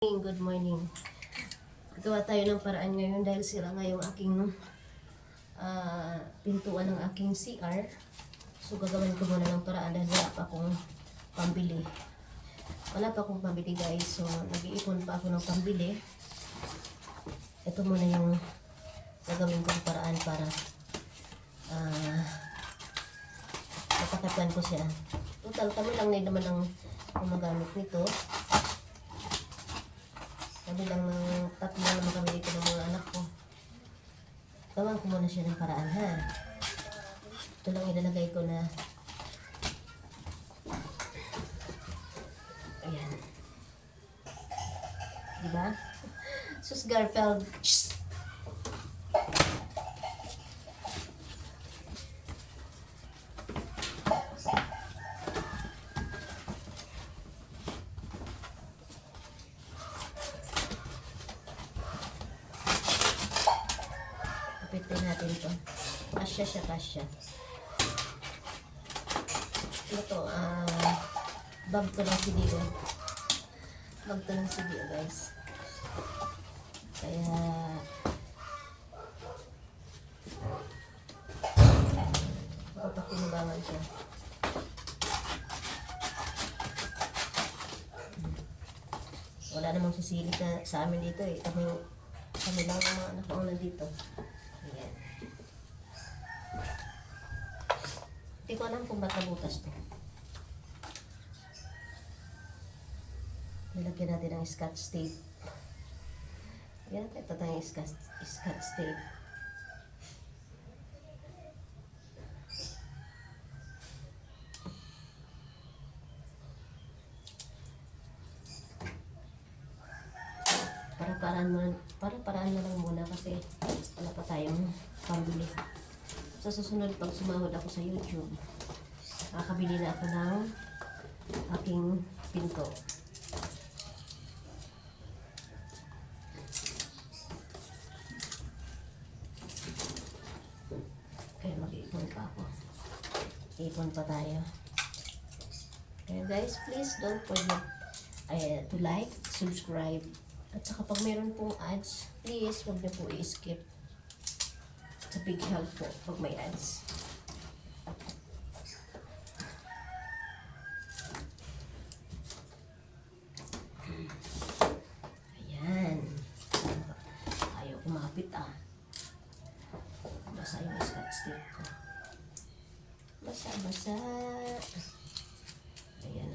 Good morning. Gawa tayo ng paraan ngayon dahil sira nga yung aking pintuan ng aking CR. So gagawin ko muna ng paraan dahil wala pa akong pambili. Wala pa akong pambili guys. So nag-iipon pa ako ng pambili. Ito muna yung gagawin kong paraan para mapakatan ko siya. Total kami lang din naman ang gumagamit nito. Kami lang ng tatlo naman kami dito ng mga anak ko. Gawan ko muna siya ng paraan ha. Ito lang ilalagay ko na. Ayan. Diba? Sus Garfield. Kapitin natin ito. Kasya siya, kasya. Ito, bag to ng CDO. Bag to ng CDO, guys. Kaya, papakinubangan siya. Wala namang sisili sa amin dito eh. Kami lang ang mga anak ko nandito. Ayan. Hindi ko alam kung ba't nabutas to. Nilagyan natin ng scotch tape. Ayan, ito tayong scotch tape. Para-paraan na lang muna kasi wala pa tayong pambili. Sa susunod pag sumahod ako sa YouTube, makakabili na ako ng aking pinto. Kaya mag-iipon pa ako. Ipon pa tayo. Kaya guys, please don't forget to like, subscribe. At saka pag mayroon pong ads, please huwag niyo po i-skip. It's a big help po pag may ads. Ayan. Ayaw kumapit Basa yung scotch tape ko. Basa. Ayan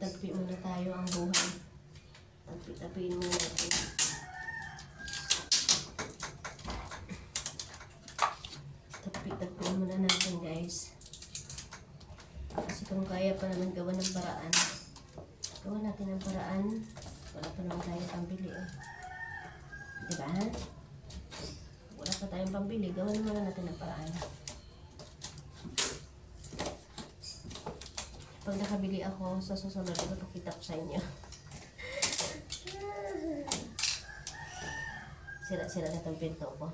Tagpi muna tayo ang buhay. Tagpi-tapiin muna natin. Tagpi-tapiin muna natin guys. Kasi kung kaya pa naman gawa ng paraan, gawa natin ng paraan. Wala pa naman tayong pambili diba? Wala pa tayong pambili, gawa naman natin ng paraan. Pag nakabili ako, sa susunod, ipapakita ko sa inyo. Sira na itong pinto ko.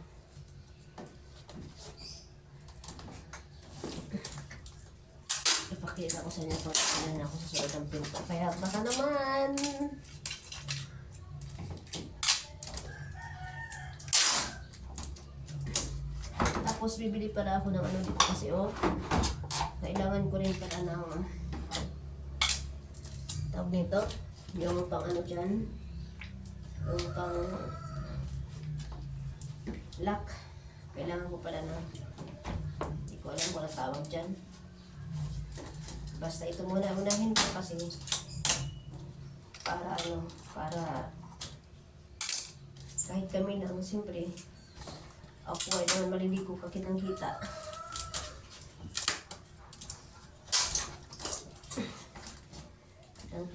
Ipakita ko sa inyo pag na ako sa susunod ng pinto. Kaya baka naman. Tapos bibili pala ako ng ano dito kasi kailangan ko rin pala ng tawag nito, yung pang ano dyan, yung pang lock. Kailangan ko pala ng, hindi ko alam kung ano tawag dyan. Basta ito muna, unahin ko kasi para kahit kami lang, siyempre ako ay naman maliligo ka kitang kita.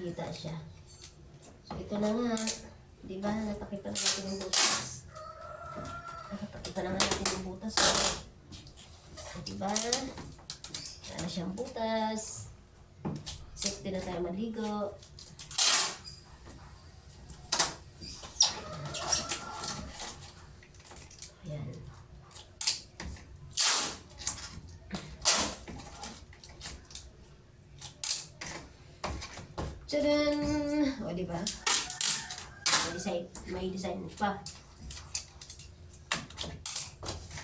Kita siya. So ito na nga, di ba? Napakita na natin yung butas. Napakita na natin yung butas. So, di ba? Wala na siyang butas. Safety na tayo maligo. Ayan. Tadaan! O, di ba? May design pa.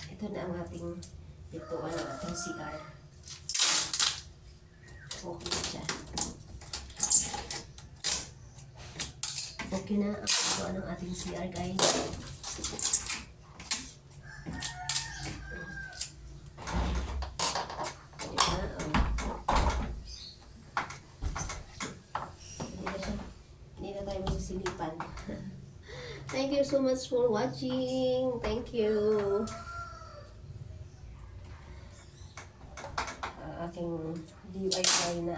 Ito na ang ating pintuan ng ating CR. Okay na siya. Okay na ang pintuan ng ating CR, guys. Hindi na tayo masisilipan. Thank you so much for watching. Thank you. Aking DIY na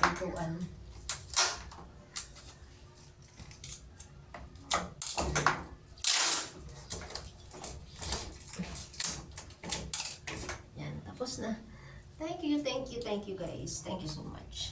pintuan. Yan, tapos na. Thank you guys. Thank you so much.